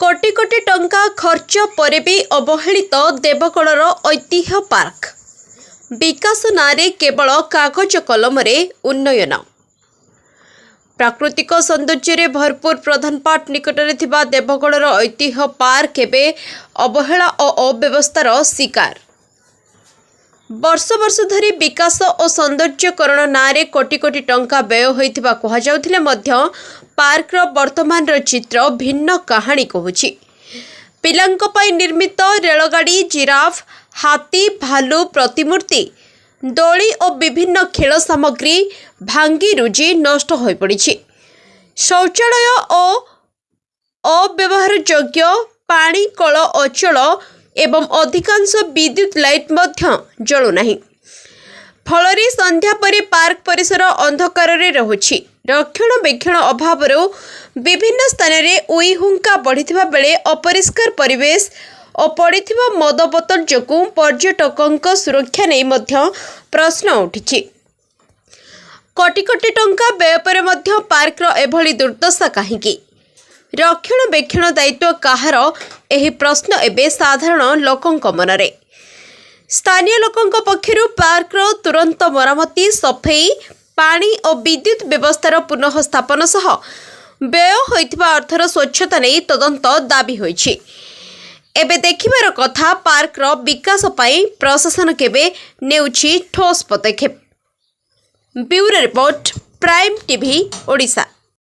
कोटी कोटी टंका खर्च पर भी अवहेलित देवगढ़र ऐतिह्य पार्क विकास नारे केवल कागज कलम उन्नयन। प्राकृतिक सौंदर्य भरपूर प्रधानपाट निकटरे थिबा देवगढ़र ऐतिह्य पार्क एबे अवहेला और अव्यवस्थार शिकार। वर्ष वर्ष धरी विकास और सौंदर्यकरण नारे कोटी कोटी टंका व्यय होइथिबा कुहाजाउथिले मध्य पार्कर वर्तमान चित्र भिन्न कहानी कहूछि। पिलांक पई निर्मित रेलगाड़ी, जिराफ, हाथी, भालू प्रतिमूर्ति, दोली और विभिन्न खेल सामग्री भांगी रुजी नष्ट हो पड़ी। शौचालय और अव्यवहारयोग्य पानी कल अचल एवं अधिकांश विद्युत लाइट मध्य जळु नाही। फलरे संध्या परे पार्क परिसर अंधकार रे रहुछि। रक्षणाबेक्षण अभाव विभिन्न स्थान में उईहुंका बढ़िथिबा बेले अपरिष्कार परिवेश और पड़िथिबा मद बोतल जोगु पर्यटकों सुरक्षा नहीं मध्य प्रश्न उठिछि। कोटी कोटी टंका व्यय पर मध्य पार्कर एभली दुर्दशा काहीकि? रक्षणाबेक्षण दायित्व काहार? एही प्रश्न एबे साधारण लोकंक मनरे। स्थानीय लोकंक पक्षरु पार्कर तुरंत मरामती, सफेई, पानी और विद्युत व्यवस्थार पुनः स्थापन सह व्यय होइथिबा अर्थर स्वच्छता नहीं तदंत दाबी होइछि। एबे देखिबार कथा पार्कर विकास पाई प्रशासन केबे नेउछि ठोस पदक्षेप। Bureau report, prime TV, Odisha.